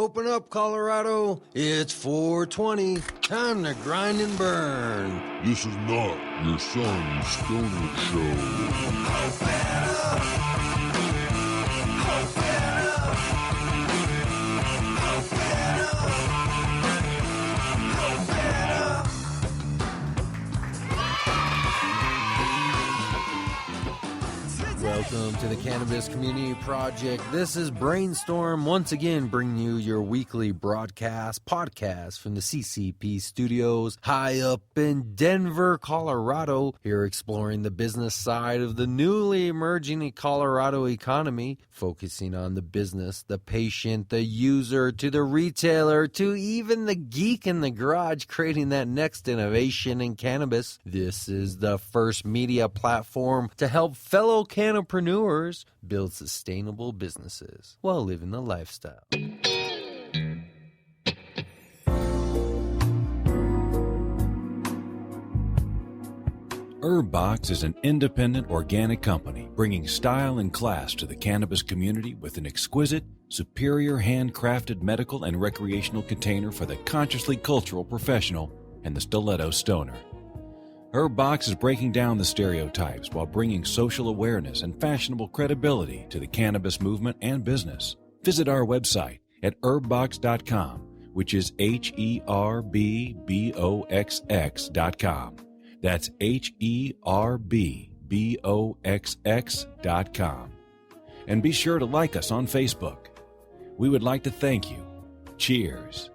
Open up, Colorado. It's 420. Time to grind and burn. This is not your son's stoner show. Welcome to the Cannabis Community Project. This is Brainstorm, once again bringing you your weekly podcast from the CCP studios high up in Denver, Colorado. Here exploring the business side of the newly emerging Colorado economy, focusing on the business, the patient, the user, to the retailer, to even the geek in the garage creating that next innovation in cannabis. This is the first media platform to help fellow cannapreneurs build sustainable businesses while living the lifestyle. Herbbox is an independent organic company bringing style and class to the cannabis community with an exquisite, superior handcrafted medical and recreational container for the consciously cultural professional and the stiletto stoner. Herbbox is breaking down the stereotypes while bringing social awareness and fashionable credibility to the cannabis movement and business. Visit our website at herbbox.com, which is HERBBOXX.com. That's HERBBOXX.com. And be sure to like us on Facebook. We would like to thank you. Cheers.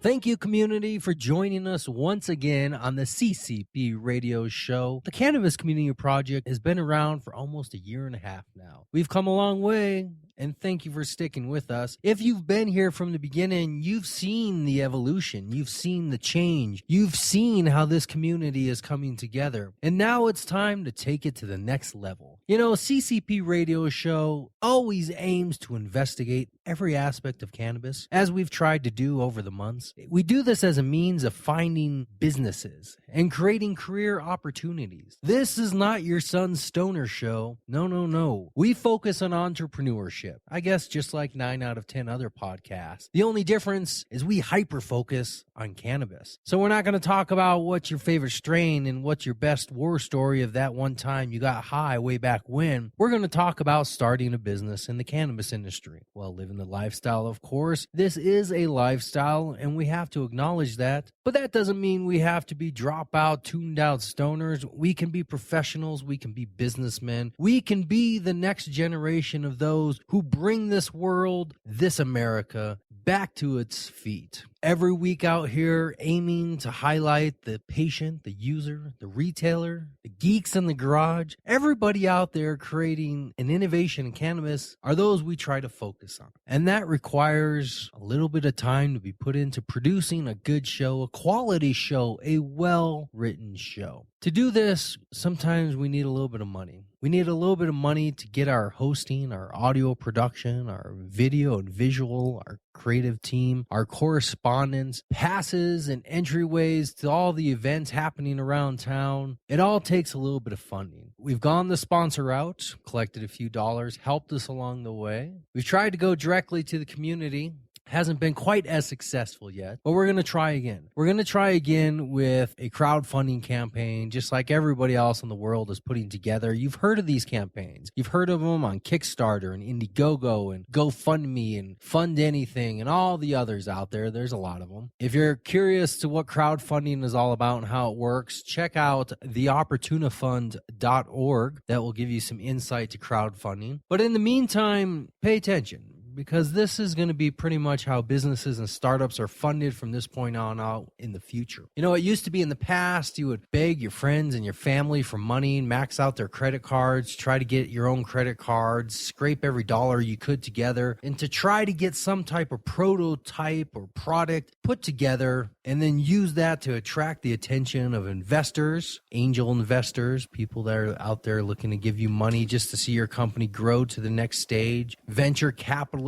Thank you, community, for joining us once again on the CCP radio show. The Cannabis Community Project has been around for almost a year and a half now. We've come a long way, and thank you for sticking with us. If you've been here from the beginning, you've seen the evolution, you've seen the change, you've seen how this community is coming together, and now it's time to take it to the next level. You know, CCP radio show always aims to investigate every aspect of cannabis, as we've tried to do over the months. We do this as a means of finding businesses and creating career opportunities. This is not your son's stoner show. No. We focus on entrepreneurship. I guess just like 9 out of 10 other podcasts. The only difference is we hyper-focus on cannabis. So we're not going to talk about what's your favorite strain and what's your best war story of that one time you got high way back when. We're going to talk about starting a business in the cannabis industry while living the lifestyle, of course. This is a lifestyle, and we have to acknowledge that. But that doesn't mean we have to be dropout, tuned out stoners. We can be professionals. We can be businessmen. We can be the next generation of those who bring this world, this America, back to its feet. Every week out here aiming to highlight the patient, the user, the retailer, the geeks in the garage, everybody out there creating an innovation in cannabis are those we try to focus on. And that requires a little bit of time to be put into producing a good show, a quality show, a well-written show. To do this, sometimes we need a little bit of money. We need a little bit of money to get our hosting, our audio production, our video and visual, our creative team, our correspondence, passes and entryways to all the events happening around town. It all takes a little bit of funding. We've gone the sponsor route, collected a few dollars, helped us along the way. We've tried to go directly to the community. Hasn't been quite as successful yet, but we're going to try again. We're going to try again with a crowdfunding campaign, just like everybody else in the world is putting together. You've heard of these campaigns. You've heard of them on Kickstarter and Indiegogo and GoFundMe and Fund Anything and all the others out there. There's a lot of them. If you're curious to what crowdfunding is all about and how it works, check out theopportunifund.org. That will give you some insight to crowdfunding. But in the meantime, pay attention, because this is going to be pretty much how businesses and startups are funded from this point on out in the future. You know, it used to be in the past, you would beg your friends and your family for money, max out their credit cards, try to get your own credit cards, scrape every dollar you could together, and to try to get some type of prototype or product put together, and then use that to attract the attention of investors, angel investors, people that are out there looking to give you money just to see your company grow to the next stage, venture capitalists,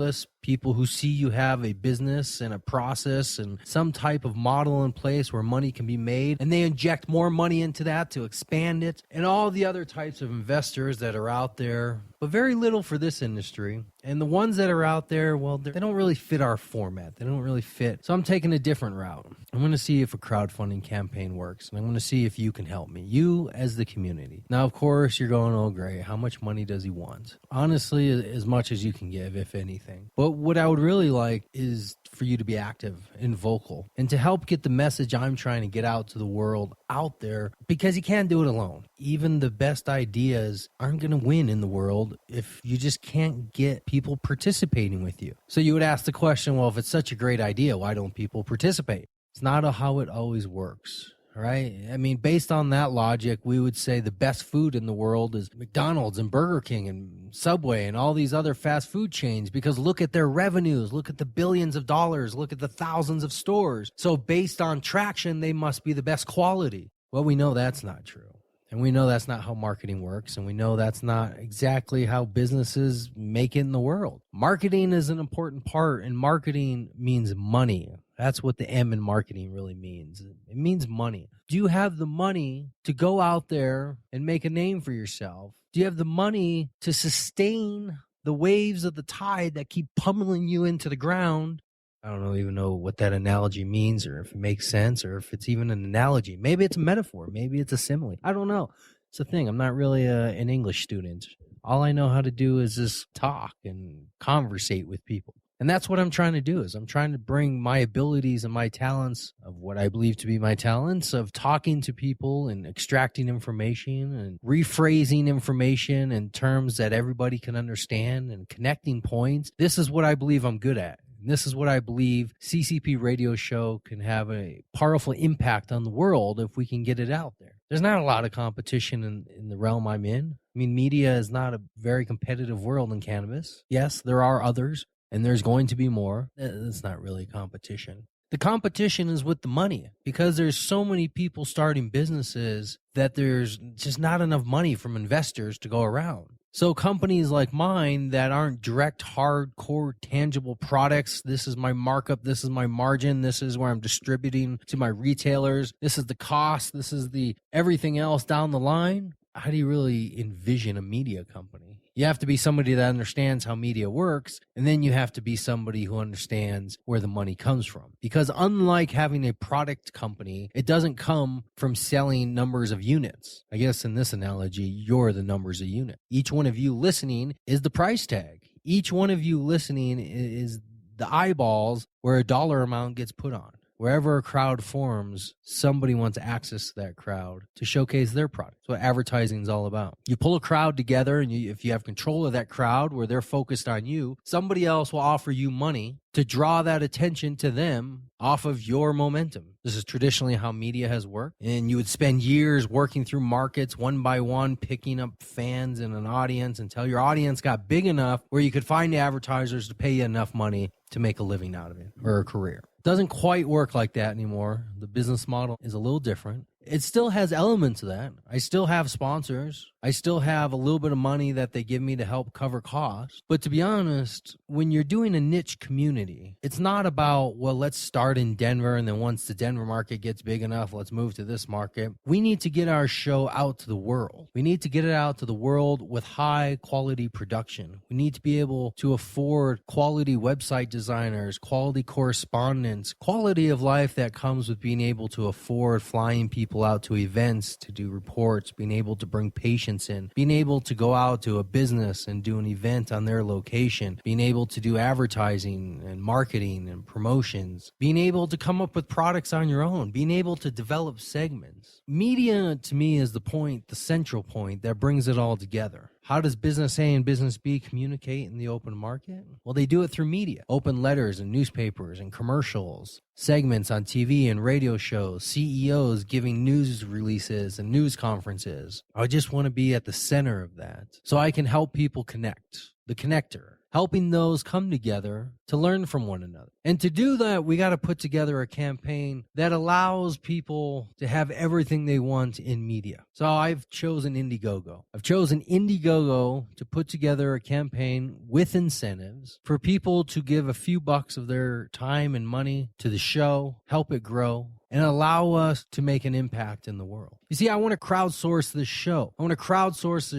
people who see you have a business and a process and some type of model in place where money can be made, and they inject more money into that to expand it, and all the other types of investors that are out there, but very little for this industry. And the ones that are out there, well, they don't really fit our format. They don't really fit. So I'm taking a different route. I'm going to see if a crowdfunding campaign works, and I'm going to see if you can help me, you as the community. Now, of course, you're going, oh, great. How much money does he want? Honestly, as much as you can give, if anything. But what I would really like is for you to be active and vocal and to help get the message I'm trying to get out to the world out there, because you can't do it alone. Even the best ideas aren't going to win in the world if you just can't get people participating with you. So you would ask the question, well, if it's such a great idea, why don't people participate? It's not how it always works. Right? I mean, based on that logic, we would say the best food in the world is McDonald's and Burger King and Subway and all these other fast food chains, because look at their revenues, look at the billions of dollars, look at the thousands of stores. So based on traction, they must be the best quality. Well, we know that's not true. And we know that's not how marketing works. And we know that's not exactly how businesses make it in the world. Marketing is an important part, and marketing means money. That's what the M in marketing really means. It means money. Do you have the money to go out there and make a name for yourself? Do you have the money to sustain the waves of the tide that keep pummeling you into the ground? I don't even know what that analogy means, or if it makes sense, or if it's even an analogy. Maybe it's a metaphor. Maybe it's a simile. I don't know. It's the thing. I'm not really an English student. All I know how to do is just talk and conversate with people. And that's what I'm trying to do. Is I'm trying to bring my abilities and my talents, of what I believe to be my talents, of talking to people and extracting information and rephrasing information in terms that everybody can understand and connecting points. This is what I believe I'm good at. And this is what I believe CCP Radio Show can have a powerful impact on the world if we can get it out there. There's not a lot of competition in the realm I'm in. I mean, media is not a very competitive world in cannabis. Yes, there are others. And there's going to be more. It's not really competition. The competition is with the money, because there's so many people starting businesses that there's just not enough money from investors to go around. So companies like mine that aren't direct, hardcore, tangible products, this is my markup, this is my margin, this is where I'm distributing to my retailers, this is the cost, this is the everything else down the line. How do you really envision a media company? You have to be somebody that understands how media works, and then you have to be somebody who understands where the money comes from. Because unlike having a product company, it doesn't come from selling numbers of units. I guess in this analogy, you're the numbers of unit. Each one of you listening is the price tag. Each one of you listening is the eyeballs where a dollar amount gets put on. Wherever a crowd forms, somebody wants access to that crowd to showcase their product. That's what advertising is all about. You pull a crowd together, and if you have control of that crowd where they're focused on you, somebody else will offer you money to draw that attention to them off of your momentum. This is traditionally how media has worked. And you would spend years working through markets one by one, picking up fans and an audience until your audience got big enough where you could find advertisers to pay you enough money to make a living out of it, or a career. Doesn't quite work like that anymore. The business model is a little different. It still has elements of that. I still have sponsors. I still have a little bit of money that they give me to help cover costs. But to be honest, when you're doing a niche community, it's not about, well, let's start in Denver, and then once the Denver market gets big enough, let's move to this market. We need to get our show out to the world. We need to get it out to the world with high quality production. We need to be able to afford quality website designers, quality correspondence, quality of life that comes with being able to afford flying people out to events to do reports, being able to bring patients in, being able to go out to a business and do an event on their location, being able to do advertising and marketing and promotions, being able to come up with products on your own, being able to develop segments. Media, to me, is the point, the central point that brings it all together. How does business A and business B communicate in the open market? Well, they do it through media. Open letters and newspapers and commercials, segments on TV and radio shows, CEOs giving news releases and news conferences. I just want to be at the center of that so I can help people connect. The connector. helping those come together to learn from one another. And to do that, we got to put together a campaign that allows people to have everything they want in media. So I've chosen Indiegogo. I've chosen Indiegogo to put together a campaign with incentives for people to give a few bucks of their time and money to the show, help it grow, and allow us to make an impact in the world. You see, I want to crowdsource this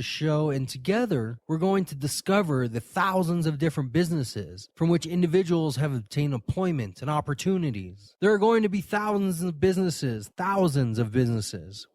show. And together, we're going to discover the thousands of different businesses from which individuals have obtained employment and opportunities. There are going to be thousands of businesses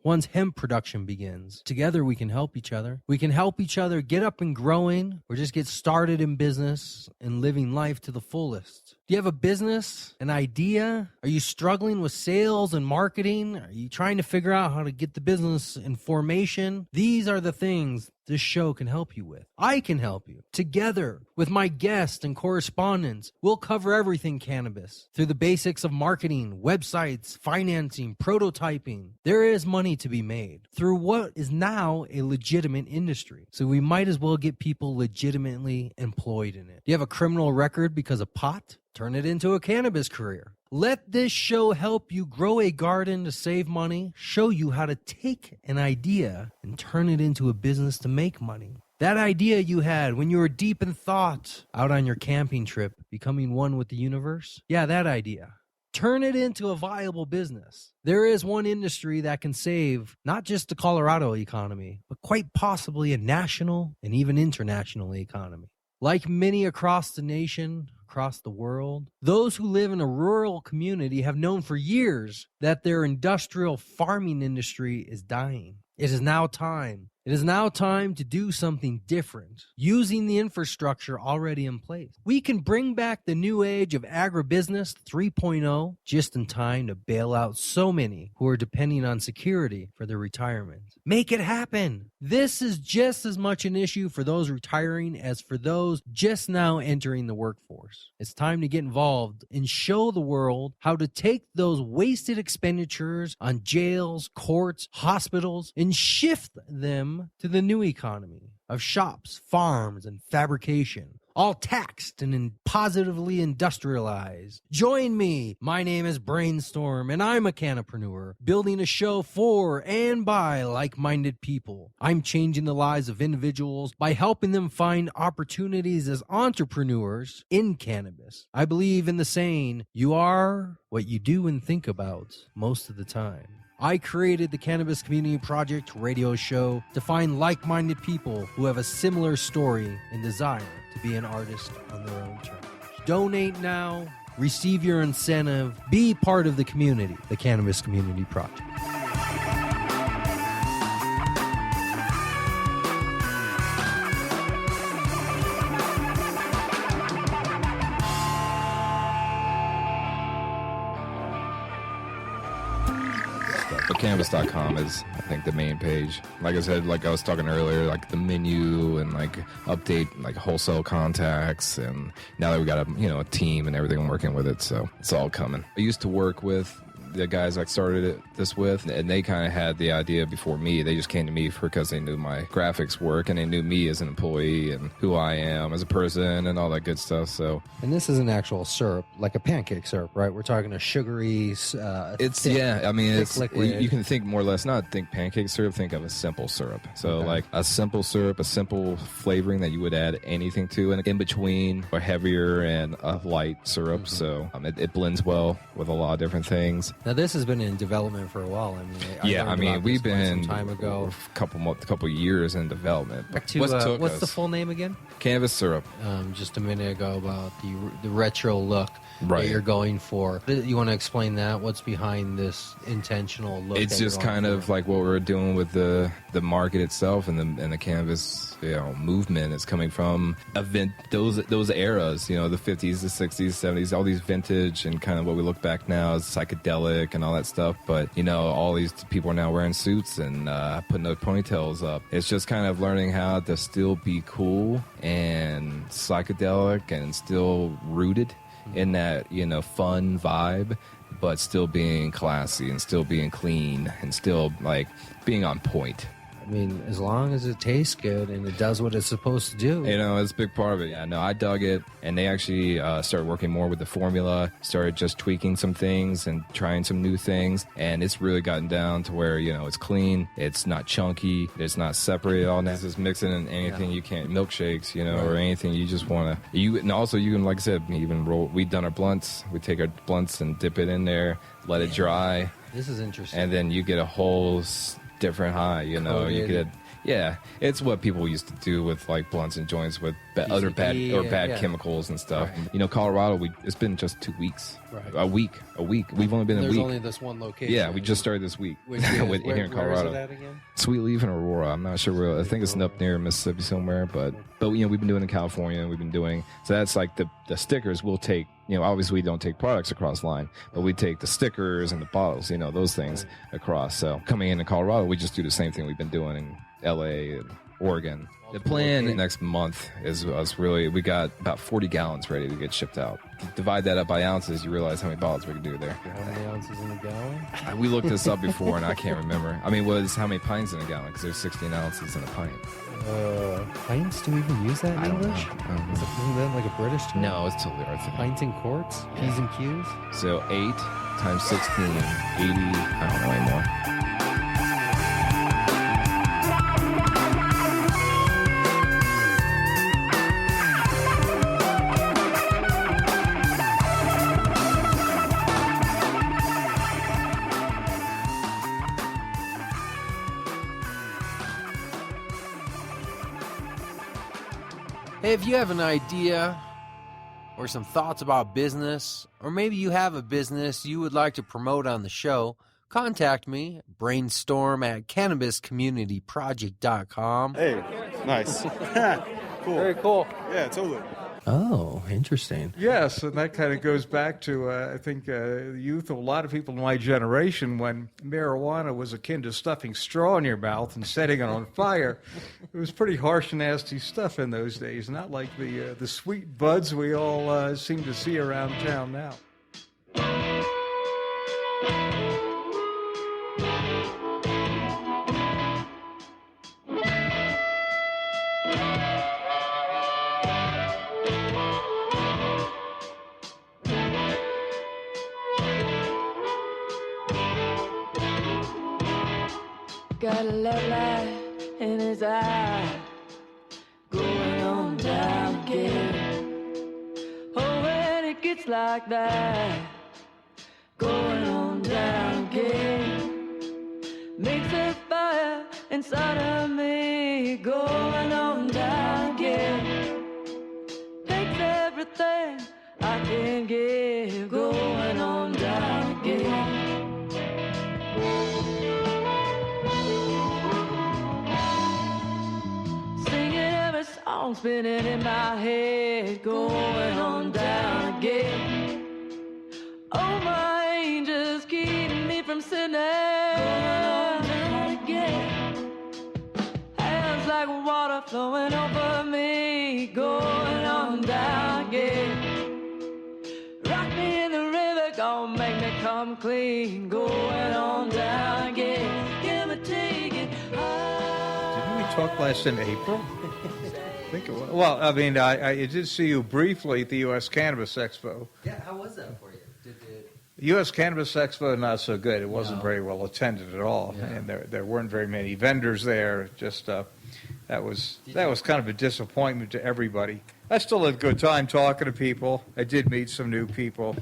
once hemp production begins. Together, we can help each other. We can help each other get up and growing, or just get started in business and living life to the fullest. Do you have a business, an idea? Are you struggling with sales and marketing? Are you trying to figure out how to get the business in formation? These are the things this show can help you with. I can help you. Together with my guests and correspondents, we'll cover everything cannabis through the basics of marketing, websites, financing, prototyping. There is money to be made through what is now a legitimate industry. So we might as well get people legitimately employed in it. Do you have a criminal record because of pot? Turn it into a cannabis career. Let this show help you grow a garden to save money, show you how to take an idea and turn it into a business to make money. That idea you had when you were deep in thought out on your camping trip, becoming one with the universe? Yeah, that idea. Turn it into a viable business. There is one industry that can save not just the Colorado economy, but quite possibly a national and even international economy. Like many across the nation, across the world, those who live in a rural community have known for years that their industrial farming industry is dying. It is now time. It is now time to do something different, using the infrastructure already in place. We can bring back the new age of agribusiness 3.0 just in time to bail out so many who are depending on security for their retirement. Make it happen. This is just as much an issue for those retiring as for those just now entering the workforce. It's time to get involved and show the world how to take those wasted expenditures on jails, courts, hospitals, and shift them to the new economy of shops, farms, and fabrication, all taxed and positively industrialized. Join me. My name is Brainstorm, and I'm a cannapreneur, building a show for and by like-minded people. I'm changing the lives of individuals by helping them find opportunities as entrepreneurs in cannabis. I believe in the saying, you are what you do and think about most of the time. I created the Cannabis Community Project radio show to find like-minded people who have a similar story and desire to be an artist on their own terms. Donate now, receive your incentive, be part of the community, the Cannabis Community Project. Cannabis.com is, I think, the main page. Like I said, like I was talking earlier, like the menu and like update like wholesale contacts, and now that we got a team and everything working with it, so it's all coming. I used to work with the guys I started this with, and they kind of had the idea before me. They just came to me because they knew my graphics work and they knew me as an employee and who I am as a person and all that good stuff. So, and this is an actual syrup, like a pancake syrup, right? We're talking a sugary. It's thick, yeah. I mean, it's liquid. You can think more or less. Not think pancake syrup. Think of a simple syrup. So like a simple syrup, a simple flavoring that you would add anything to, and in between a heavier and a light syrup. Mm-hmm. So it blends well with a lot of different things. Now this has been in development for a while. I mean, we've been some time ago, a couple years in development. Back to what's the full name again? Cannabis syrup. Just a minute ago about the retro look that you're going for. You want to explain that? What's behind this intentional look? It's just kind of like what we're doing with the market itself and the cannabis movement. It's coming from those eras, the 50s, the 60s, 70s, all these vintage and kind of what we look back now as psychedelic and all that stuff. But all these people are now wearing suits and putting those ponytails up. It's just kind of learning how to still be cool and psychedelic and still rooted in that fun vibe, but still being classy and still being clean and still like being on point. I mean, as long as it tastes good and it does what it's supposed to do. You know, it's a big part of it. Yeah, no, I dug it. And they actually started working more with the formula, started just tweaking some things and trying some new things. And it's really gotten down to where, you know, it's clean, it's not chunky, it's not separated all that. It's just mixing in anything you can't, milkshakes, you know, or anything you just want to. And also you can, like I said, even roll. We've done our blunts. We take our blunts and dip it in there, let it dry. This is interesting. And then you get a whole different high, you know. You get, it's what people used to do with like blunts and joints with other bad chemicals and stuff. Right. You know, Colorado, it's been just 2 weeks. Right. A week. We've only been a week. There's only this one location. Yeah, we just started this week here in Colorado. Where is it at again? Sweet Leaf and Aurora. I'm not sure where. I think it's up near Mississippi somewhere, but you know, we've been doing it in California. We've been doing so. That's like the stickers we'll take. You know, obviously we don't take products across line, but we take the stickers and the bottles. You know, those things across. So coming into Colorado, we just do the same thing we've been doing in L.A. and Oregon. The plan next month is us really. We got about 40 gallons ready to get shipped out. Divide that up by ounces, you realize how many bottles we can do there. How many ounces in a gallon? We looked this up before, and I can't remember. I mean, how many pints in a gallon? Because there's 16 ounces in a pint. Pints? Do we even use that in English? Isn't that like a British term? No, it's totally our thing. Pints and quarts? P's and Q's? So 8 times 16, 80, I don't know anymore. Hey, if you have an idea or some thoughts about business, or maybe you have a business you would like to promote on the show, contact me, brainstorm at cannabiscommunityproject.com. Hey, nice. Cool. Very cool. Yeah, totally. Oh, interesting. Yes, and that kind of goes back to, I think, the youth of a lot of people in my generation when marijuana was akin to stuffing straw in your mouth and setting it on fire. It was pretty harsh and nasty stuff in those days, not like the sweet buds we all seem to see around town now. Got a love light in his eye, going on down again. Oh, when it gets like that, going on down again, makes a fire inside of me, going on down again. Takes everything I can give, going on down again. Song spinning in my head, going on down again. Oh, my angels keep me from sinning, going on down again. Hands like water flowing over me, going on down again. Rock me in the river, gonna make me come clean, going on down again. Give me, take it high. Didn't we talk last in April? I think it was. Well, I mean, I did see you briefly at the U.S. Cannabis Expo. Yeah, how was that for you? The U.S. Cannabis Expo, not so good. It wasn't very well attended at all, and there weren't very many vendors there. Just that was kind of a disappointment to everybody. I still had a good time talking to people. I did meet some new people.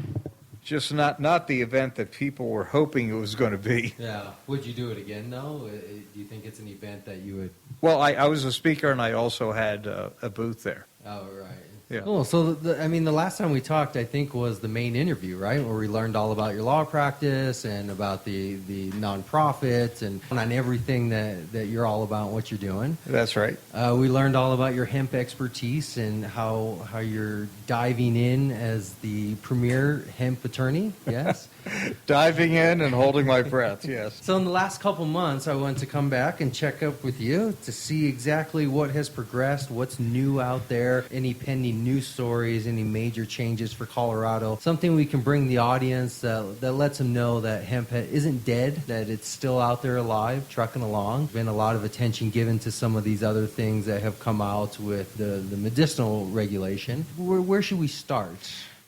Just not the event that people were hoping it was going to be. Yeah. Would you do it again, though? Do you think it's an event that you would... Well, I was a speaker, and I also had a booth there. Oh, right. Yeah. Cool. So, the last time we talked, I think, was the main interview, right? Where we learned all about your law practice and about the nonprofits and on everything that you're all about, what you're doing. That's right. We learned all about your hemp expertise and how you're diving in as the premier hemp attorney, yes? Diving in and holding my breath, yes. So in the last couple months, I wanted to come back and check up with you to see exactly what has progressed, what's new out there, any pending news stories, any major changes for Colorado, something we can bring the audience that lets them know that hemp isn't dead, that it's still out there alive, trucking along. Been a lot of attention given to some of these other things that have come out with the medicinal regulation. Where should we start?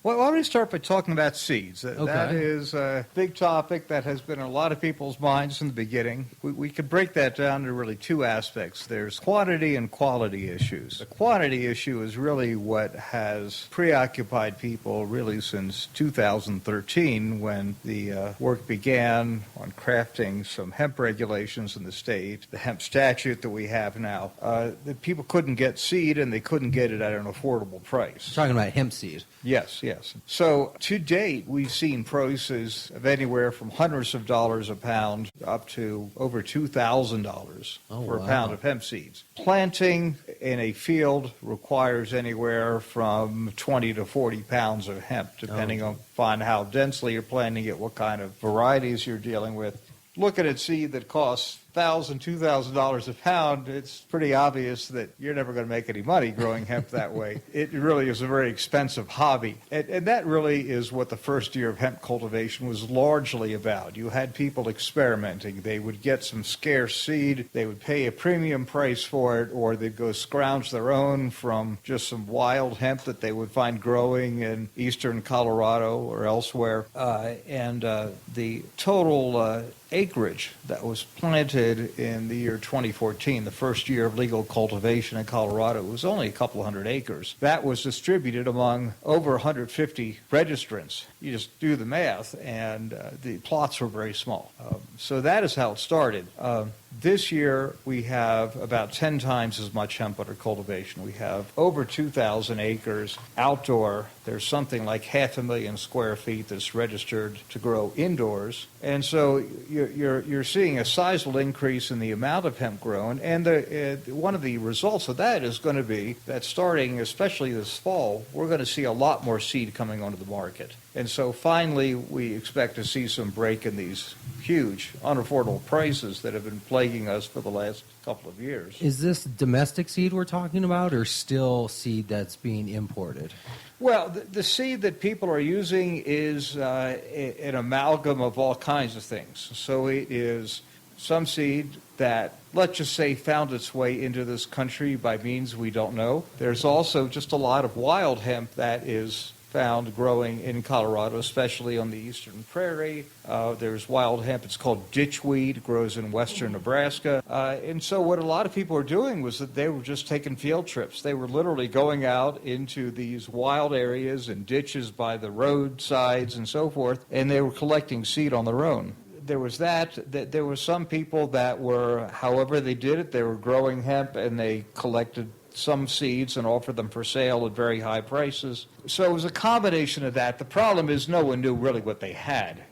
Well, why don't we start by talking about seeds? That Okay. is a big topic that has been in a lot of people's minds from the beginning. We could break that down to really two aspects. There's quantity and quality issues. The quantity issue is really what has preoccupied people really since 2013 when the work began on crafting some hemp regulations in the state, the hemp statute that we have now. That people couldn't get seed and they couldn't get it at an affordable price. Talking about hemp seed. Yes. So to date, we've seen prices of anywhere from hundreds of dollars a pound up to over $2,000 for a pound of hemp seeds. Planting in a field requires anywhere from 20 to 40 pounds of hemp, depending upon how densely you're planting it, what kind of varieties you're dealing with. Looking at seed that costs $1,000, $2,000 a pound, it's pretty obvious that you're never going to make any money growing hemp that way. It really is a very expensive hobby. And that really is what the first year of hemp cultivation was largely about. You had people experimenting. They would get some scarce seed, they would pay a premium price for it, or they'd go scrounge their own from just some wild hemp that they would find growing in eastern Colorado or elsewhere. And the total acreage that was planted in the year 2014, the first year of legal cultivation in Colorado, was only a couple hundred acres. That was distributed among over 150 registrants. You just do the math, and the plots were very small. So that is how it started. This year, we have about 10 times as much hemp under cultivation. We have over 2,000 acres outdoor. There's something like 500,000 square feet that's registered to grow indoors. And so you're seeing a sizable increase in the amount of hemp grown. And one of the results of that is going to be that starting, especially this fall, we're going to see a lot more seed coming onto the market. And so finally, we expect to see some break in these huge, unaffordable prices that have been plaguing us for the last couple of years. Is this domestic seed we're talking about, or still seed that's being imported? Well, the seed that people are using is an amalgam of all kinds of things. So it is some seed that, let's just say, found its way into this country by means we don't know. There's also just a lot of wild hemp that is found growing in Colorado, especially on the eastern prairie. There's wild hemp. It's called ditchweed. It grows in western Nebraska. And so what a lot of people were doing was that they were just taking field trips. They were literally going out into these wild areas and ditches by the roadsides and so forth, and they were collecting seed on their own. There was that there were some people that were, however they did it, they were growing hemp and they collected some seeds and offered them for sale at very high prices. So it was a combination of that. The problem is no one knew really what they had.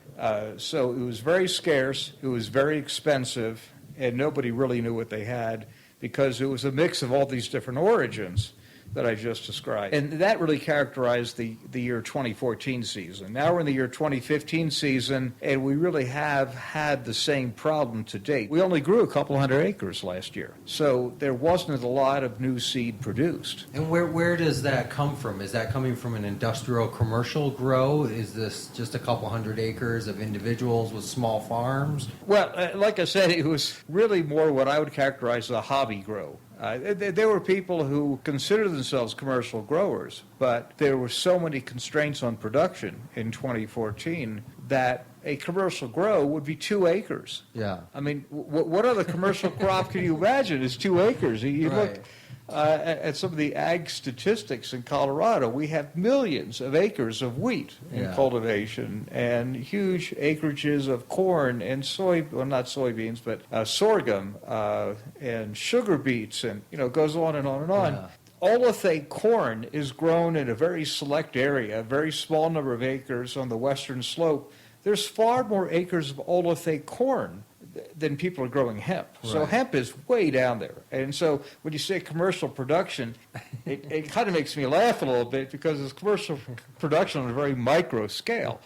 So it was very scarce, it was very expensive, and nobody really knew what they had because it was a mix of all these different origins that I just described. And that really characterized the year 2014 season. Now we're in the year 2015 season, and we really have had the same problem to date. We only grew a couple hundred acres last year, so there wasn't a lot of new seed produced. And where does that come from? Is that coming from an industrial commercial grow? Is this just a couple hundred acres of individuals with small farms? Well, like I said, it was really more what I would characterize as a hobby grow. There were people who considered themselves commercial growers, but there were so many constraints on production in 2014 that a commercial grow would be 2 acres. Yeah. I mean, what other commercial crop can you imagine is 2 acres? You Right. look at some of the ag statistics in Colorado. We have millions of acres of wheat in cultivation and huge acreages of corn and not soybeans, but sorghum and sugar beets, and it goes on and on and on. Yeah. Olethe corn is grown in a very select area, a very small number of acres on the western slope. There's far more acres of Olethe corn than people are growing hemp. So Right. hemp is way down there. And so when you say commercial production, it kind of makes me laugh a little bit because it's commercial production on a very micro scale.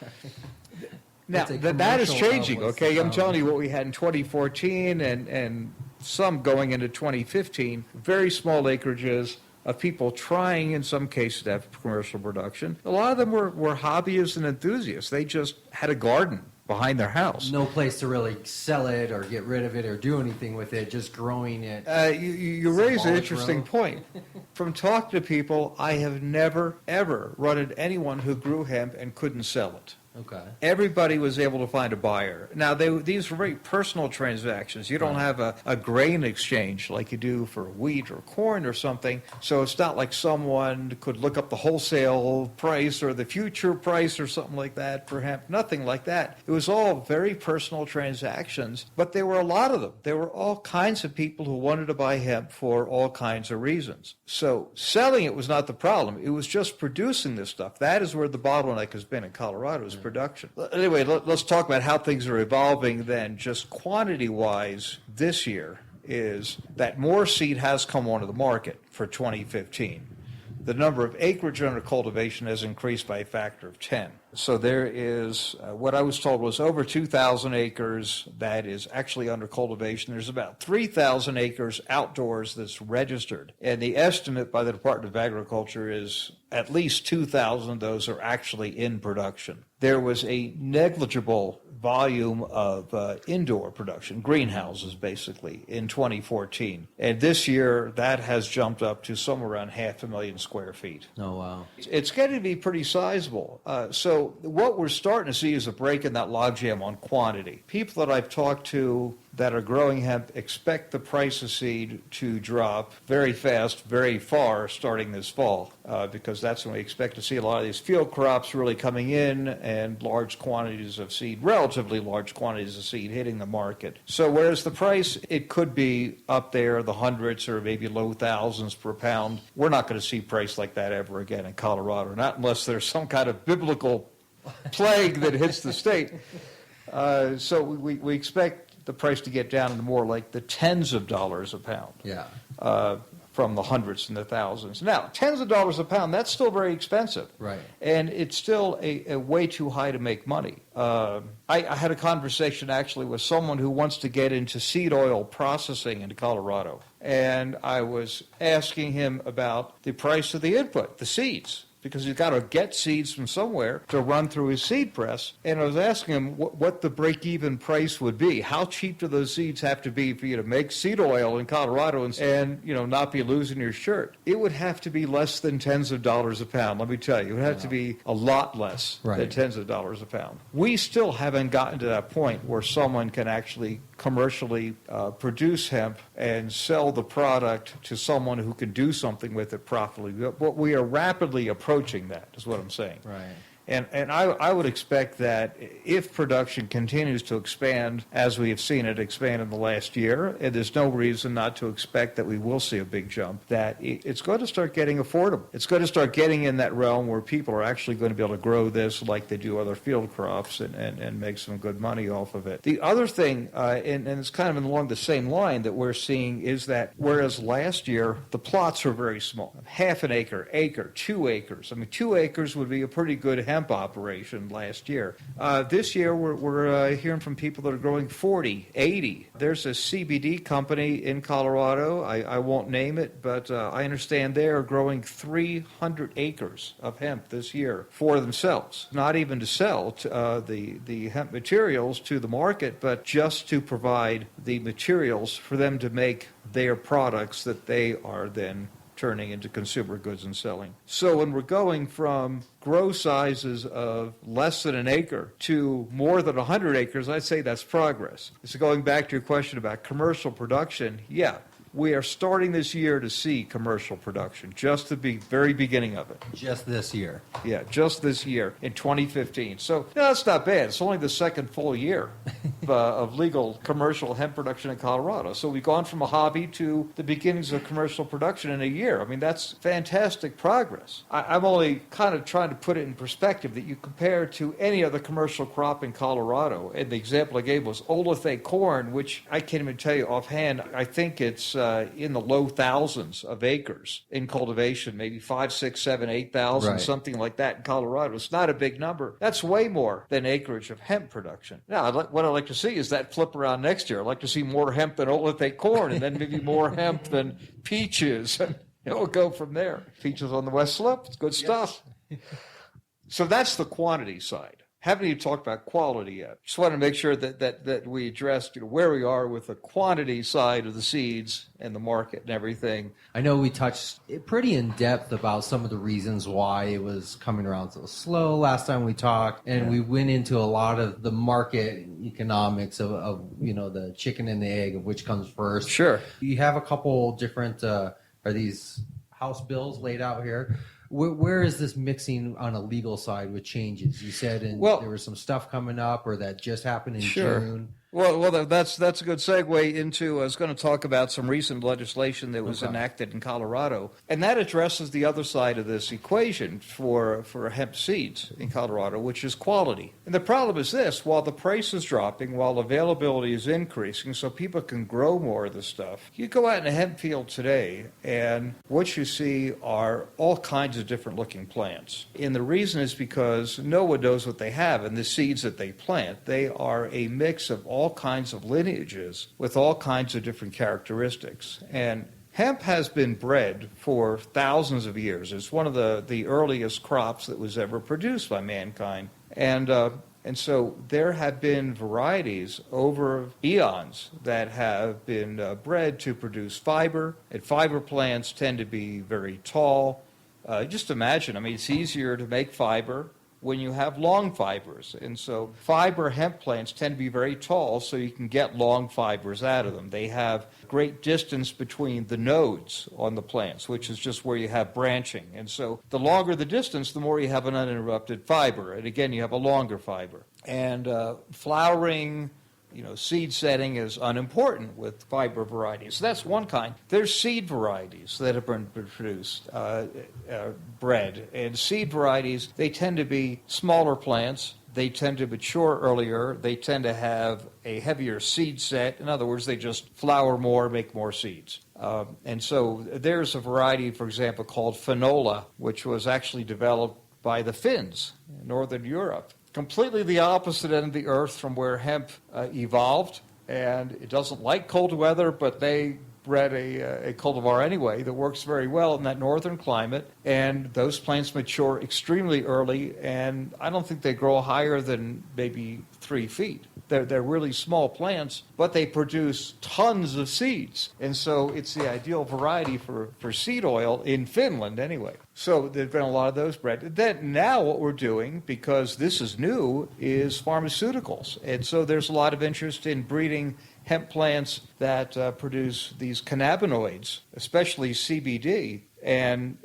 Now, It's a that is commercial changing, of what's okay? I'm around. telling you what we had in 2014 and some going into 2015, very small acreages of people trying, in some cases, to have commercial production. A lot of them were hobbyists and enthusiasts. They just had a garden behind their house. No place to really sell it or get rid of it or do anything with it, just growing it. You raise an Symbolic interesting row. point. From talking to people, I have never, ever run into anyone who grew hemp and couldn't sell it. Okay. Everybody was able to find a buyer. Now, these were very personal transactions. You don't have a grain exchange like you do for wheat or corn or something. So it's not like someone could look up the wholesale price or the future price or something like that for hemp. Nothing like that. It was all very personal transactions, but there were a lot of them. There were all kinds of people who wanted to buy hemp for all kinds of reasons. So selling it was not the problem. It was just producing this stuff. That is where the bottleneck has been in Colorado, is production. Anyway, let's talk about how things are evolving then. Just quantity-wise this year is that more seed has come onto the market for 2015. The number of acreage under cultivation has increased by a factor of 10. So there is, what I was told was over 2,000 acres that is actually under cultivation. There's about 3,000 acres outdoors that's registered. And the estimate by the Department of Agriculture is at least 2,000 of those are actually in production. There was a negligible volume of indoor production, greenhouses basically, in 2014. And this year, that has jumped up to somewhere around 500,000 square feet. Oh, wow. It's getting to be pretty sizable. So what we're starting to see is a break in that logjam on quantity. People that I've talked to that are growing hemp expect the price of seed to drop very fast, very far, starting this fall, because that's when we expect to see a lot of these field crops really coming in and large quantities of seed, relatively large quantities of seed hitting the market. So whereas the price, it could be up there, the hundreds or maybe low thousands per pound, we're not going to see price like that ever again in Colorado, not unless there's some kind of biblical plague that hits the state. So we expect the price to get down into more like the tens of dollars a pound. Yeah. From the hundreds and the thousands. Now, tens of dollars a pound, that's still very expensive. Right. And it's still a way too high to make money. I had a conversation actually with someone who wants to get into seed oil processing in Colorado. And I was asking him about the price of the input, the seeds, because he's got to get seeds from somewhere to run through his seed press. And I was asking him what the break-even price would be. How cheap do those seeds have to be for you to make seed oil in Colorado and not be losing your shirt? It would have to be less than tens of dollars a pound, let me tell you. It would have to be a lot less than tens of dollars a pound. We still haven't gotten to that point where someone can actually commercially produce hemp and sell the product to someone who can do something with it profitably. But we are rapidly approaching that, is what I'm saying. Right. And I would expect that if production continues to expand as we have seen it expand in the last year, and there's no reason not to expect that we will see a big jump, that it's going to start getting affordable. It's going to start getting in that realm where people are actually going to be able to grow this like they do other field crops and make some good money off of it. The other thing, and it's kind of along the same line that we're seeing, is that whereas last year the plots were very small, half an acre, 2 acres. I mean, 2 acres would be a pretty good hemp operation last year. This year, we're hearing from people that are growing 40, 80. There's a CBD company in Colorado. I won't name it, but I understand they're growing 300 acres of hemp this year for themselves. Not even to sell the hemp materials to the market, but just to provide the materials for them to make their products that they are then turning into consumer goods and selling. So when we're going from grow sizes of less than an acre to more than 100 acres, I'd say that's progress. So going back to your question about commercial production, yeah, we are starting this year to see commercial production, just the very beginning of it. Just this year. Yeah, just this year in 2015. So that's not bad. It's only the second full year of legal commercial hemp production in Colorado. So we've gone from a hobby to the beginnings of commercial production in a year. I mean, that's fantastic progress. I'm only kind of trying to put it in perspective that you compare to any other commercial crop in Colorado. And the example I gave was Olathe corn, which I can't even tell you offhand. I think it's in the low thousands of acres in cultivation, maybe 5, 6, 7, 8,000, Right. something like that in Colorado. It's not a big number. That's way more than acreage of hemp production. Now, what I'd like to see is that flip around next year. I'd like to see more hemp than oligate corn, and then maybe more hemp than peaches, and we'll go from there. Peaches on the West Slope, it's good stuff. So that's the quantity side. Haven't even talked about quality yet. Just want to make sure that we addressed where we are with the quantity side of the seeds and the market and everything. I know we touched pretty in depth about some of the reasons why it was coming around so slow last time we talked, and we went into a lot of the market economics of the chicken and the egg of which comes first. Sure. You have a couple different are these House bills laid out here. Where is this mixing on a legal side with changes? You said there was some stuff coming up, or that just happened in June. Well, that's a good segue into, I was going to talk about some recent legislation that was enacted in Colorado, and that addresses the other side of this equation for hemp seeds in Colorado, which is quality. And the problem is this: while the price is dropping, while availability is increasing, so people can grow more of the stuff, you go out in a hemp field today, and what you see are all kinds of different looking plants. And the reason is because no one knows what they have, and the seeds that they plant, they are a mix of all kinds of lineages with all kinds of different characteristics. And hemp has been bred for thousands of years. It's one of the earliest crops that was ever produced by mankind. And so there have been varieties over eons that have been bred to produce fiber. And fiber plants tend to be very tall. Just imagine, it's easier to make fiber when you have long fibers. And so fiber hemp plants tend to be very tall, so you can get long fibers out of them. They have great distance between the nodes on the plants, which is just where you have branching. And so the longer the distance, the more you have an uninterrupted fiber. And again, you have a longer fiber. And flowering, seed setting is unimportant with fiber varieties. So that's one kind. There's seed varieties that have been produced, bred. And seed varieties, they tend to be smaller plants. They tend to mature earlier. They tend to have a heavier seed set. In other words, they just flower more, make more seeds. And so there's a variety, for example, called Finola, which was actually developed by the Finns in Northern Europe. Completely the opposite end of the earth from where hemp evolved, and it doesn't like cold weather, but they bred a cultivar anyway that works very well in that northern climate, and those plants mature extremely early, and I don't think they grow higher than maybe 3 feet. They're really small plants, but they produce tons of seeds, and so it's the ideal variety for seed oil in Finland anyway. So there's been a lot of those bred. Then now what we're doing, because this is new, is pharmaceuticals, and so there's a lot of interest in breeding hemp plants that produce these cannabinoids, especially CBD, and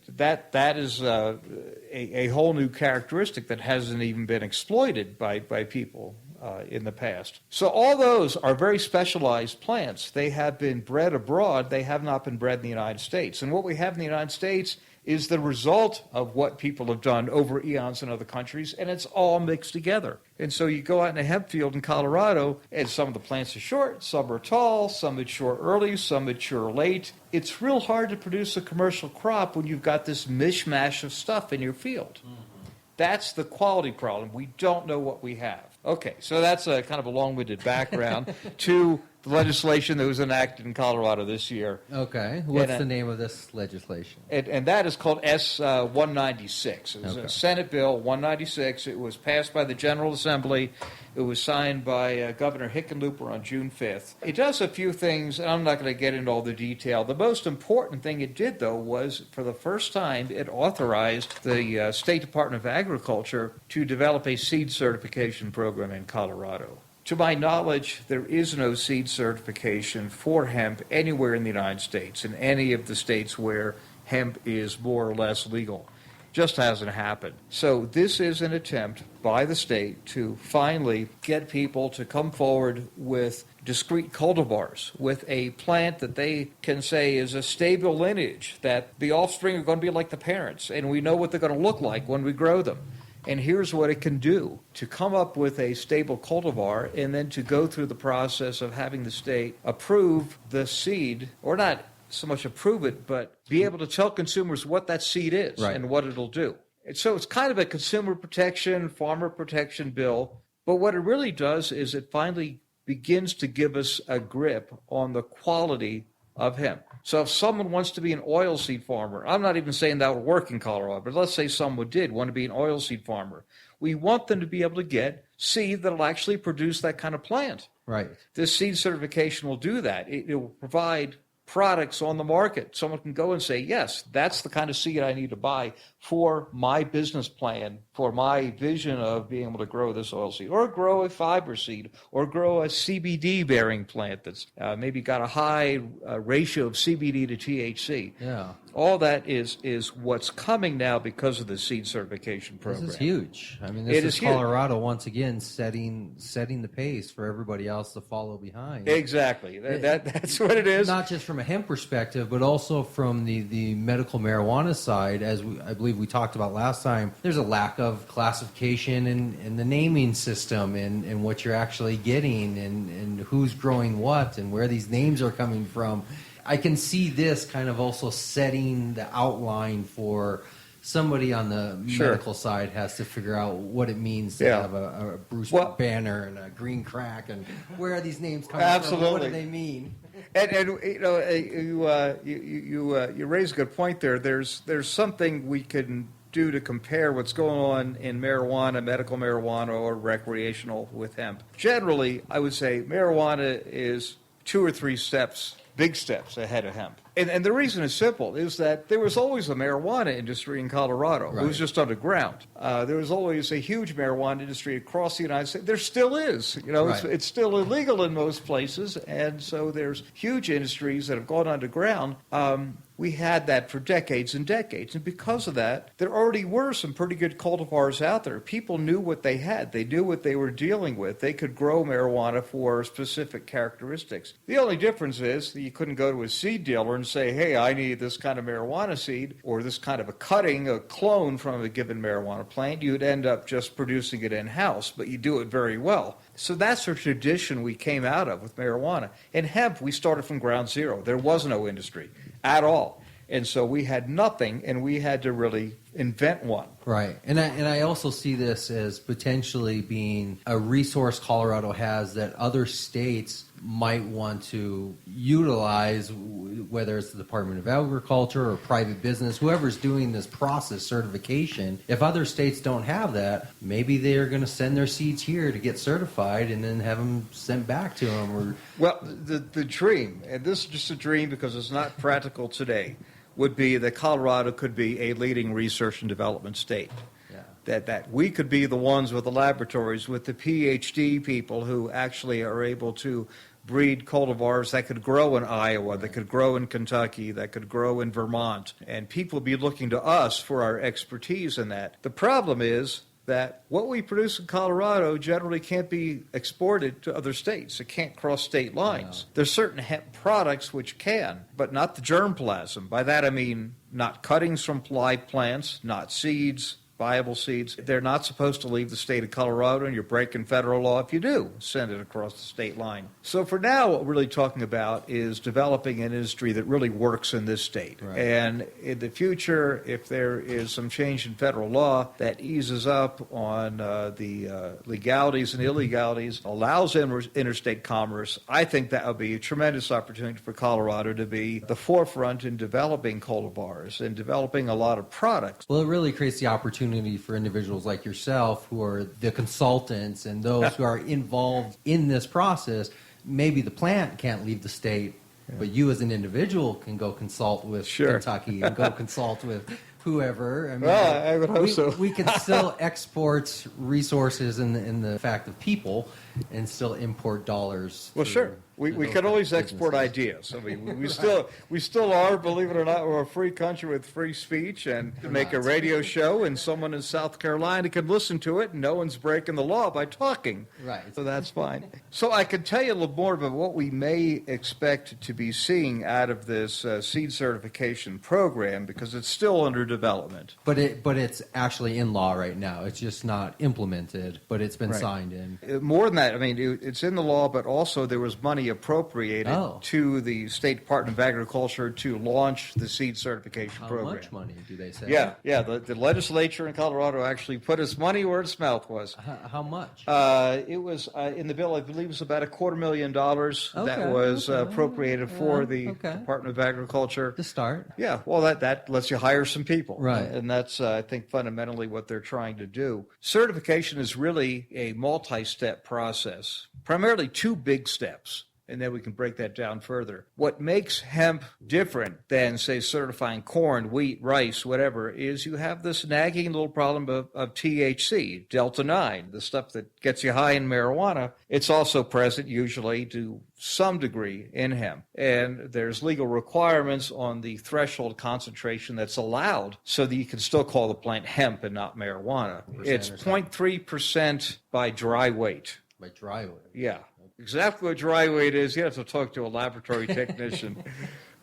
that is a whole new characteristic that hasn't even been exploited by people in the past. So all those are very specialized plants. They have been bred abroad. They have not been bred in the United States. And what we have in the United States is the result of what people have done over eons in other countries, and it's all mixed together. And so you go out in a hemp field in Colorado, and some of the plants are short, some are tall, some mature early, some mature late. It's real hard to produce a commercial crop when you've got this mishmash of stuff in your field. That's the quality problem. We don't know what we have. Okay, so that's a kind of a long-winded background to the legislation that was enacted in Colorado this year. Okay. What's the name of this legislation? And that is called S-196. It was a Senate Bill 196. It was passed by the General Assembly. It was signed by Governor Hickenlooper on June 5th. It does a few things, and I'm not going to get into all the detail. The most important thing it did, though, was for the first time it authorized the State Department of Agriculture to develop a seed certification program in Colorado. To my knowledge, there is no seed certification for hemp anywhere in the United States, in any of the states where hemp is more or less legal. Just hasn't happened. So this is an attempt by the state to finally get people to come forward with discrete cultivars, with a plant that they can say is a stable lineage, that the offspring are going to be like the parents, and we know what they're going to look like when we grow them. and here's what it can do. To come up with a stable cultivar and then to go through the process of having the state approve the seed, or not so much approve it, but be able to tell consumers what that seed is and what it'll do. And so it's kind of a consumer protection, farmer protection bill, but what it really does is it finally begins to give us a grip on the quality of hemp. So if someone wants to be an oilseed farmer, I'm not even saying that would work in Colorado, but let's say someone did want to be an oilseed farmer, we want them to be able to get seed that will actually produce that kind of plant. Right. This seed certification will do that. It will provide products on the market. Someone can go and say, yes, that's the kind of seed I need to buy for my business plan, for my vision of being able to grow this oilseed, or grow a fiber seed, or grow a CBD bearing plant that's maybe got a high ratio of CBD to THC. Yeah. All that is what's coming now because of the seed certification program. This is huge. I mean, this is Colorado once again setting the pace for everybody else to follow behind. Exactly. That's what it is. Not just from a hemp perspective, but also from the medical marijuana side, as I believe we talked about last time. There's a lack of classification in the naming system and what you're actually getting and who's growing what and where these names are coming from. I can see this kind of also setting the outline for somebody on the medical side has to figure out what it means to have a Bruce Banner and a Green Crack and where are these names coming from? What do they mean? And you know, you raise a good point there. There's something we can do to compare what's going on in marijuana, medical marijuana, or recreational with hemp. Generally, I would say marijuana is 2 or 3 steps, big steps ahead of hemp. And the reason is simple, is that there was always a marijuana industry in Colorado. Right. It was just underground. There was always a huge marijuana industry across the United States. There still is. You know, it's still illegal in most places, and so there's huge industries that have gone underground. We had that for decades and decades, and because of that, there already were some pretty good cultivars out there. People knew what they had. They knew what they were dealing with. They could grow marijuana for specific characteristics. The only difference is that you couldn't go to a seed dealer and say, hey, I need this kind of marijuana seed or this kind of a cutting, a clone from a given marijuana plant. You'd end up just producing it in-house, but you do it very well. So that's the tradition we came out of with marijuana. In hemp, we started from ground zero. There was no industry at all. And so we had nothing, and we had to really invent one. Right. And I also see this as potentially being a resource Colorado has that other states might want to utilize, whether it's the Department of Agriculture or private business, whoever's doing this process certification. If other states don't have that, maybe they're going to send their seeds here to get certified and then have them sent back to them. Well, the dream, and this is just a dream because it's not practical today, would be that Colorado could be a leading research and development state. Yeah. That we could be the ones with the laboratories, with the PhD people who actually are able to breed cultivars that could grow in Iowa, that could grow in Kentucky, that could grow in Vermont. And people be looking to us for our expertise in that. The problem is that what we produce in Colorado generally can't be exported to other states. It can't cross state lines. No. There's certain hemp products which can, but not the germplasm. By that I mean not cuttings from live plants, not seeds, viable seeds. They're not supposed to leave the state of Colorado, and you're breaking federal law if you do send it across the state line. So for now, what we're really talking about is developing an industry that really works in this state. Right. And in the future, if there is some change in federal law that eases up on the legalities and illegalities, allows interstate commerce, I think that would be a tremendous opportunity for Colorado to be the forefront in developing cultivars and developing a lot of products. Well, it really creates the opportunity for individuals like yourself who are the consultants and those who are involved in this process. Maybe the plant can't leave the state, but you as an individual can go consult with Kentucky and go consult with whoever. I mean, I would hope so. We can still export resources in the fact of people and still import dollars. Well, sure. We can always export ideas. I mean, we still are, believe it or not, we're a free country with free speech, and make a radio show, and someone in South Carolina can listen to it, and no one's breaking the law by talking. Right. So that's fine. So I can tell you a little more about what we may expect to be seeing out of this seed certification program, because it's still under development. But it's actually in law right now. It's just not implemented, but it's been Right. signed in. More than that, I mean, it's in the law, but also there was money appropriated to the State Department of Agriculture to launch the seed certification How program. much money do they say? Yeah. The legislature in Colorado actually put its money where its mouth was. How much? It was in the bill, I believe, it was about $250,000 that was appropriated for the Department of Agriculture. To start. Yeah, well, that lets you hire some people. Right. And that's, I think, fundamentally what they're trying to do. Certification is really a multi-step process, primarily two big steps. And then we can break that down further. What makes hemp different than, say, certifying corn, wheat, rice, whatever, is you have this nagging little problem of THC, Delta-9, the stuff that gets you high in marijuana. It's also present usually to some degree in hemp. And there's legal requirements on the threshold concentration that's allowed so that you can still call the plant hemp and not marijuana. It's 0.3% by dry weight. By dry weight. Yeah. Exactly what dry weight is, you have to talk to a laboratory technician.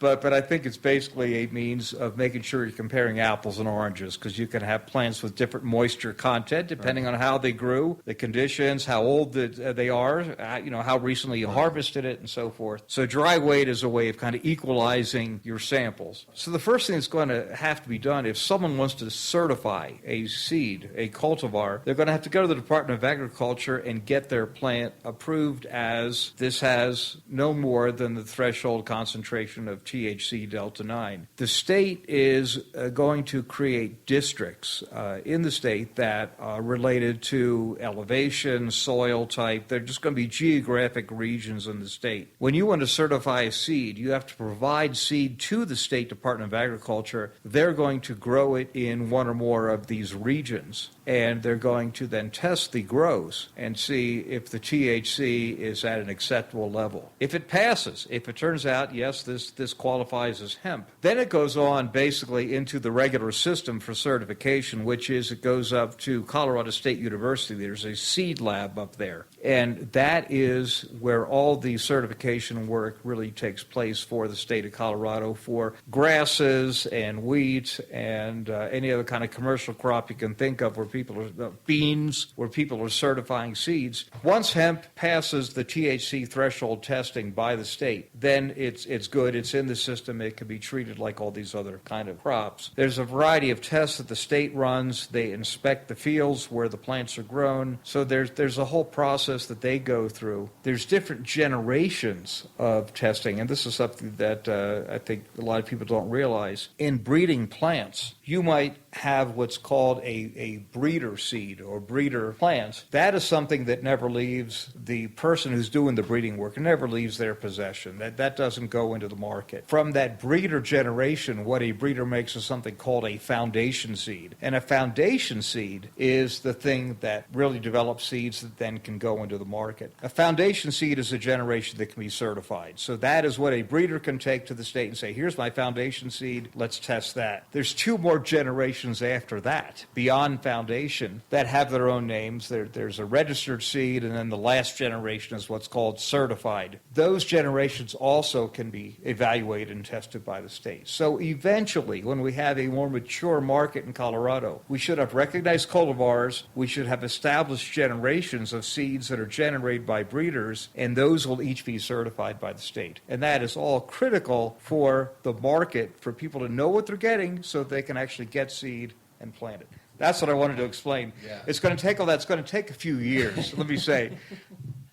But I think it's basically a means of making sure you're comparing apples and oranges, because you can have plants with different moisture content depending on how they grew, the conditions, how old they are, how recently you harvested it, and so forth. So dry weight is a way of kind of equalizing your samples. So the first thing that's going to have to be done, if someone wants to certify a seed, a cultivar, they're going to have to go to the Department of Agriculture and get their plant approved as this has no more than the threshold concentration of THC Delta-9. The state is going to create districts in the state that are related to elevation, soil type. They're just going to be geographic regions in the state. When you want to certify a seed, you have to provide seed to the State Department of Agriculture. They're going to grow it in one or more of these regions, and they're going to then test the grows and see if the THC is at an acceptable level. If it passes, if it turns out, yes, this qualifies as hemp, then it goes on basically into the regular system for certification, which is it goes up to Colorado State University. There's a seed lab up there, and that is where all the certification work really takes place for the state of Colorado for grasses and wheat and any other kind of commercial crop you can think of where people are, beans, where people are certifying seeds. Once hemp passes the THC threshold testing by the state, then it's good. It's in the system. It can be treated like all these other kind of crops. There's a variety of tests that the state runs. They inspect the fields where the plants are grown. So there's a whole process that they go through. There's different generations of testing, and this is something that I think a lot of people don't realize. In breeding plants, you might have what's called a breeder seed or breeder plants. That is something that never leaves the person who's doing the breeding work. It never leaves their possession. That doesn't go into the market. From that breeder generation, what a breeder makes is something called a foundation seed. And a foundation seed is the thing that really develops seeds that then can go into the market. A foundation seed is a generation that can be certified. So that is what a breeder can take to the state and say, here's my foundation seed, let's test that. There's two more generations after that, beyond foundation, that have their own names. There's a registered seed, and then the last generation is what's called certified. Those generations also can be evaluated and tested by the state. So eventually, when we have a more mature market in Colorado, we should have recognized cultivars, we should have established generations of seeds that are generated by breeders, and those will each be certified by the state. And that is all critical for the market, for people to know what they're getting so they can actually get seed and plant it. That's what I wanted to explain. Yeah. It's going to take all that. It's going to take a few years, let me say.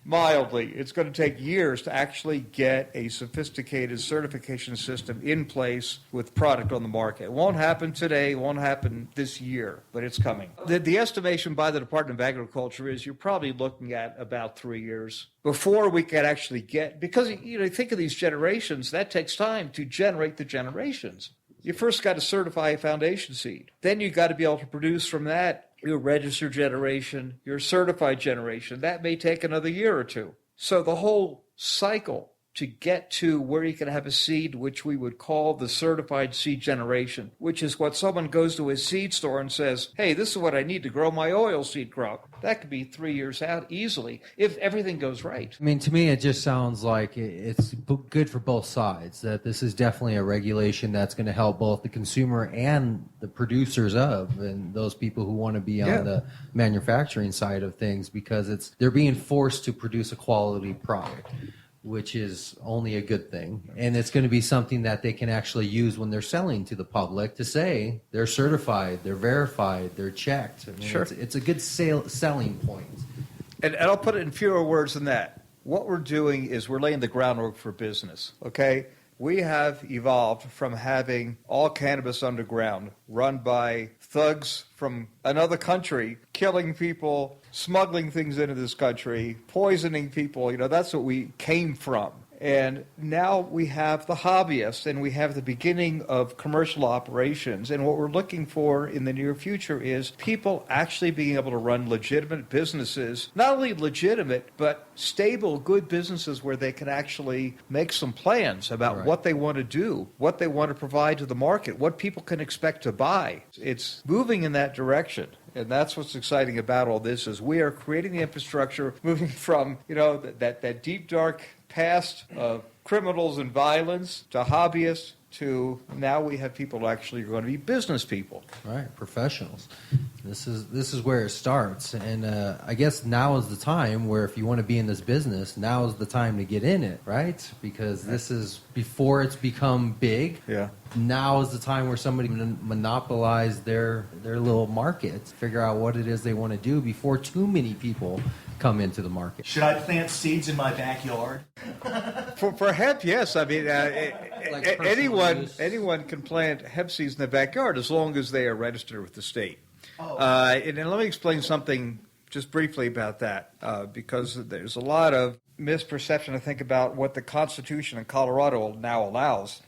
Mildly, it's going to take years to actually get a sophisticated certification system in place with product on the market. It won't happen today, it won't happen this year, but it's coming. The estimation by the Department of Agriculture is you're probably looking at about 3 years before we can actually get, because think of these generations, that takes time to generate the generations. You first got to certify a foundation seed. Then you got to be able to produce from that your registered generation, your certified generation. That may take another year or two. So the whole cycle to get to where you can have a seed which we would call the certified seed generation, which is what someone goes to a seed store and says, hey, this is what I need to grow my oil seed crop. That could be 3 years out easily if everything goes right. I mean, to me, it just sounds like it's good for both sides, that this is definitely a regulation that's going to help both the consumer and the producers of, and those people who want to be on the manufacturing side of things, because they're being forced to produce a quality product, which is only a good thing. And it's going to be something that they can actually use when they're selling to the public to say they're certified, they're verified, they're checked. I mean, Sure. It's a good selling point. And I'll put it in fewer words than that. What we're doing is we're laying the groundwork for business, okay? We have evolved from having all cannabis underground, run by thugs from another country, killing people, smuggling things into this country, poisoning people. That's what we came from. And now we have the hobbyists, and we have the beginning of commercial operations. And what we're looking for in the near future is people actually being able to run legitimate businesses, not only legitimate, but stable, good businesses where they can actually make some plans about what they want to do, what they want to provide to the market, what people can expect to buy. It's moving in that direction. And that's what's exciting about all this, is we are creating the infrastructure, moving from, that deep, dark past of criminals and violence to hobbyists to now we have people who actually are going to be business people. Right, professionals. This is where it starts, and I guess now is the time where if you want to be in this business, now is the time to get in it, right? Because this is before it's become big. Yeah. Now is the time where somebody can monopolize their little market, figure out what it is they want to do before too many people come into the market. Should I plant seeds in my backyard? For hemp, yes. I mean, Like anyone can plant hemp seeds in the backyard as long as they are registered with the state. And let me explain something just briefly about that, because there's a lot of misperception, I think, about what the Constitution in Colorado now allows.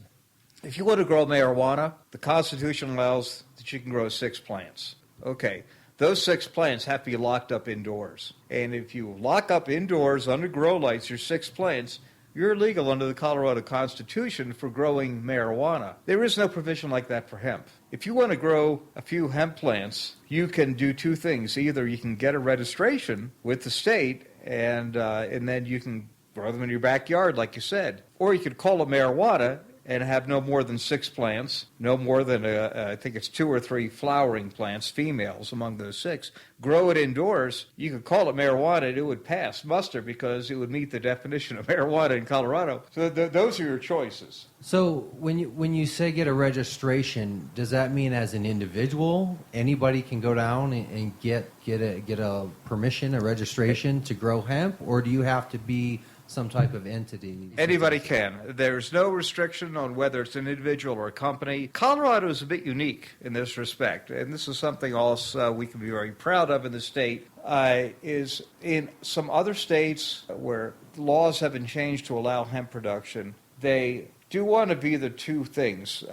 If you want to grow marijuana, the Constitution allows that you can grow 6 plants. Okay. Those 6 plants have to be locked up indoors. And if you lock up indoors under grow lights your 6 plants, you're illegal under the Colorado Constitution for growing marijuana. There is no provision like that for hemp. If you want to grow a few hemp plants, you can do 2 things. Either you can get a registration with the state, and then you can grow them in your backyard, like you said. Or you could call it marijuana and have no more than 6 plants, no more than, I think it's 2 or 3 flowering plants, females among those 6. Grow it indoors. You could call it marijuana, and it would pass muster because it would meet the definition of marijuana in Colorado. So those are your choices. So when you say get a registration, does that mean as an individual, anybody can go down and get a permission, a registration to grow hemp, or do you have to be some type of entity? Anybody can. There's no restriction on whether it's an individual or a company. Colorado is a bit unique in this respect, and this is something else we can be very proud of in the state, is in some other states where laws have been changed to allow hemp production, they do want to be the 2 things.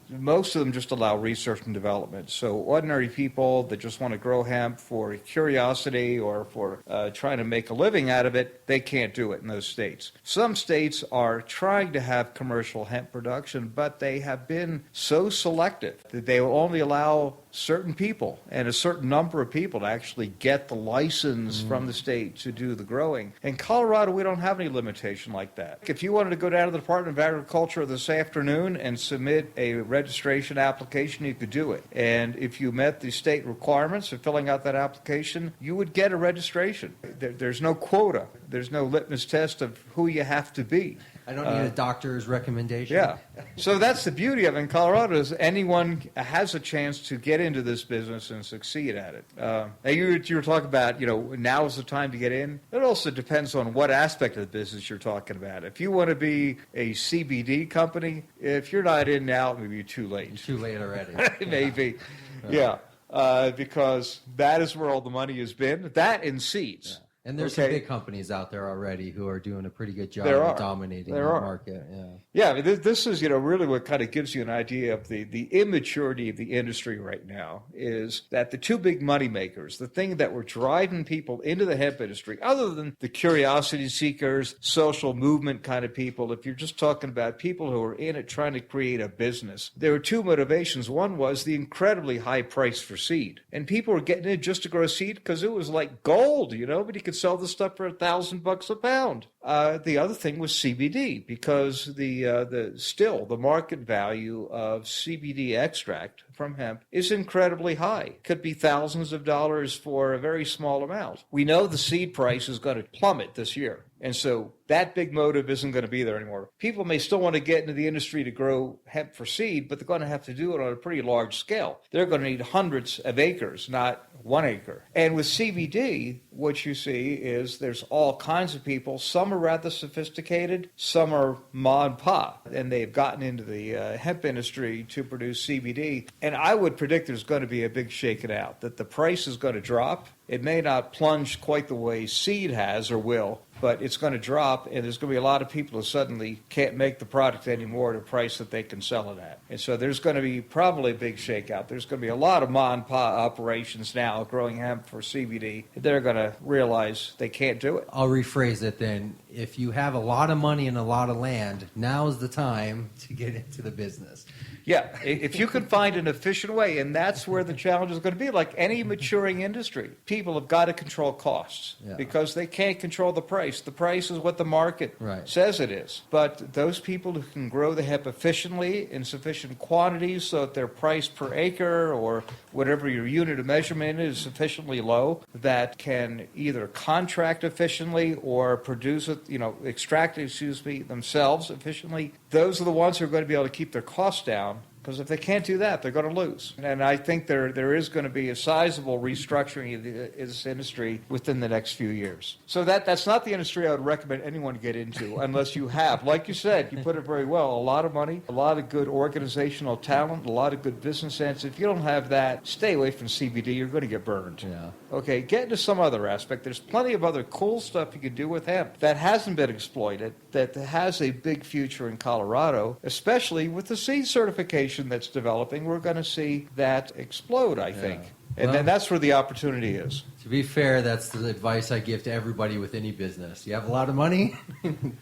Most of them just allow research and development. So ordinary people that just want to grow hemp for curiosity or for trying to make a living out of it, they can't do it in those states. Some states are trying to have commercial hemp production, but they have been so selective that they will only allow certain people and a certain number of people to actually get the license from the state to do the growing. In Colorado, we don't have any limitation like that. If you wanted to go down to the Department of Agriculture this afternoon and submit a registration application, you could do it. And if you met the state requirements of filling out that application, you would get a registration. There's no quota. There's no litmus test of who you have to be. I don't need a doctor's recommendation. Yeah. So that's the beauty of it in Colorado, is anyone has a chance to get into this business and succeed at it. Now you were talking about, now is the time to get in. It also depends on what aspect of the business you're talking about. If you want to be a CBD company, if you're not in now, it may be too late. It's too late already. Maybe. Yeah. Because that is where all the money has been. That and seeds. And there's some big companies out there already who are doing a pretty good job of dominating the market. Yeah, I mean, this is, really what kind of gives you an idea of the immaturity of the industry right now is that the two big money makers, the thing that were driving people into the hemp industry, other than the curiosity seekers, social movement kind of people, if you're just talking about people who are in it trying to create a business, there were two motivations. One was the incredibly high price for seed. And people were getting in just to grow seed because it was like gold, but you could sell the stuff for $1,000 a pound. The other thing was CBD, because the market value of CBD extract from hemp is incredibly high. Could be thousands of dollars for a very small amount. We know the seed price is going to plummet this year. And so that big motive isn't going to be there anymore. People may still want to get into the industry to grow hemp for seed, but they're going to have to do it on a pretty large scale. They're going to need hundreds of acres, not 1 acre. And with CBD, what you see is there's all kinds of people. Some are rather sophisticated, some are ma and pa, and they've gotten into the hemp industry to produce CBD. And I would predict there's going to be a big shaking out, that the price is going to drop. It may not plunge quite the way seed has or will, but it's going to drop, and there's going to be a lot of people who suddenly can't make the product anymore at a price that they can sell it at. And so there's going to be probably a big shakeout. There's going to be a lot of ma and pa operations now growing hemp for CBD. They're going to realize they can't do it. I'll rephrase it then. If you have a lot of money and a lot of land, now is the time to get into the business. Yeah, if you can find an efficient way, and that's where the challenge is going to be. Like any maturing industry, people have got to control costs because they can't control the price. The price is what the market says it is. But those people who can grow the hemp efficiently in sufficient quantities so that their price per acre or whatever your unit of measurement is sufficiently low, that can either contract efficiently or produce it, extract it, themselves efficiently, those are the ones who are going to be able to keep their costs down. Because if they can't do that, they're going to lose. And I think there is going to be a sizable restructuring of this industry within the next few years. So that's not the industry I would recommend anyone get into unless you have, like you said, you put it very well, a lot of money, a lot of good organizational talent, a lot of good business sense. If you don't have that, stay away from CBD. You're going to get burned. Yeah. Okay, get into some other aspect. There's plenty of other cool stuff you can do with hemp that hasn't been exploited, that has a big future in Colorado, especially with the seed certification that's developing. We're going to see that explode, I think. And then that's where the opportunity is. To be fair, that's the advice I give to everybody with any business. You have a lot of money,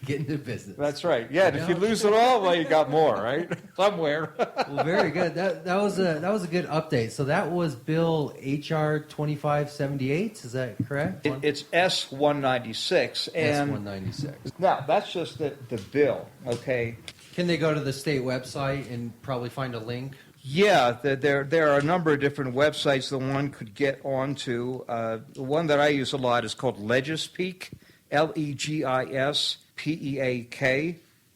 get into business. That's right. Yeah, and if you lose it all, well, you got more, right? Somewhere. Well, very good. That was a good update. So that was Bill HR 2578. Is that correct? It's S196. And S196. Now, that's just the bill, okay? Can they go to the state website and probably find a link? Yeah, there are a number of different websites that one could get onto. The one that I use a lot is called Legispeak, Legispeak,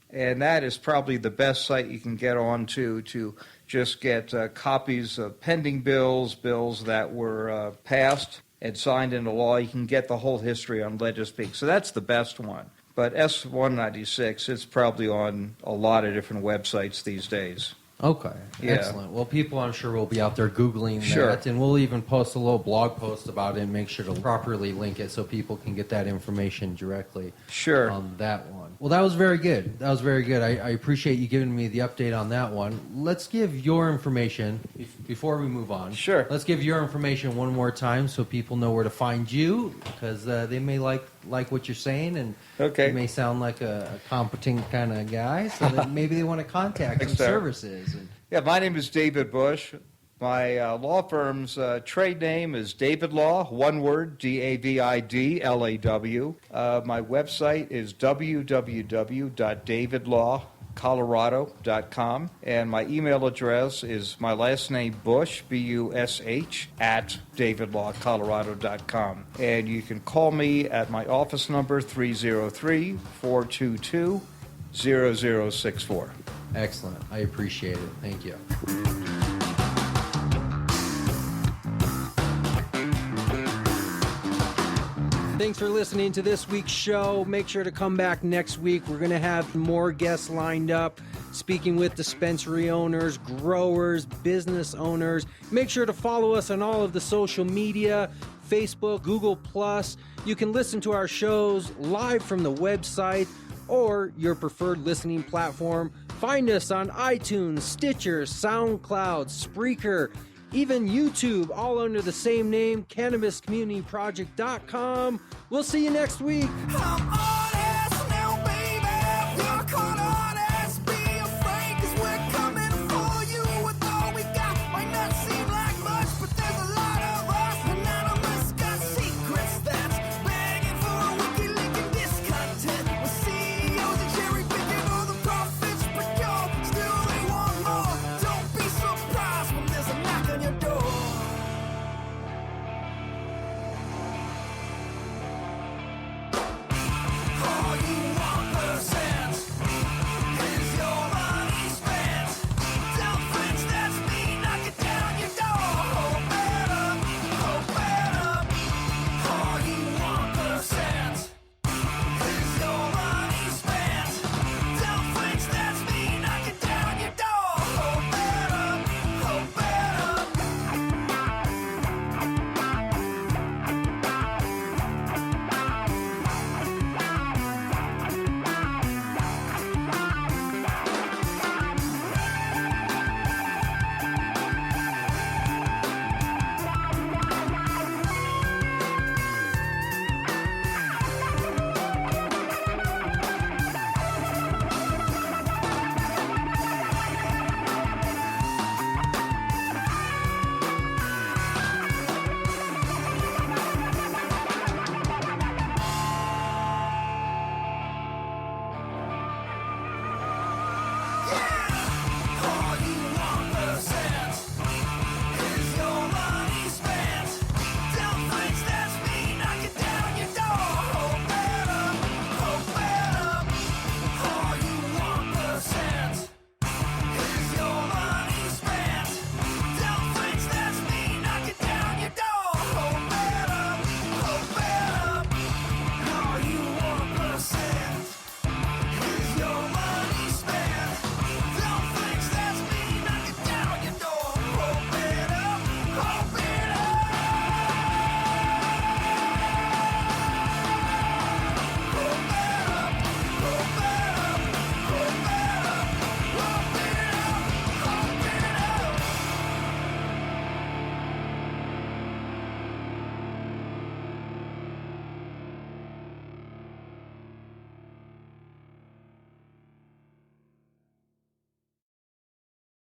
and that is probably the best site you can get onto to just get copies of pending bills that were passed and signed into law. You can get the whole history on Legispeak, so that's the best one. But S196, it's probably on a lot of different websites these days. Okay, excellent. Well, people I'm sure will be out there Googling that, and we'll even post a little blog post about it and make sure to properly link it so people can get that information directly on that one. Well, that was very good. I appreciate you giving me the update on that one. Let's give your information, before we move on. Sure. Let's give your information one more time so people know where to find you, because they may like what you're saying, and you may sound like a competent kind of guy, so that maybe they want to contact some services. Yeah, my name is David Bush. My law firm's trade name is David Law, one word, DAVIDLAW. My website is www.davidlawcolorado.com, and my email address is my last name, Bush, B-U-S-H, @davidlawcolorado.com. And you can call me at my office number, 303-422-0064. Excellent. I appreciate it. Thank you. Thanks for listening to this week's show. Make sure to come back next week. We're going to have more guests lined up, speaking with dispensary owners, growers, business owners. Make sure to follow us on all of the social media, Facebook, Google+. You can listen to our shows live from the website or your preferred listening platform. Find us on iTunes, Stitcher, SoundCloud, Spreaker, even YouTube, all under the same name, CannabisCommunityProject.com. We'll see you next week.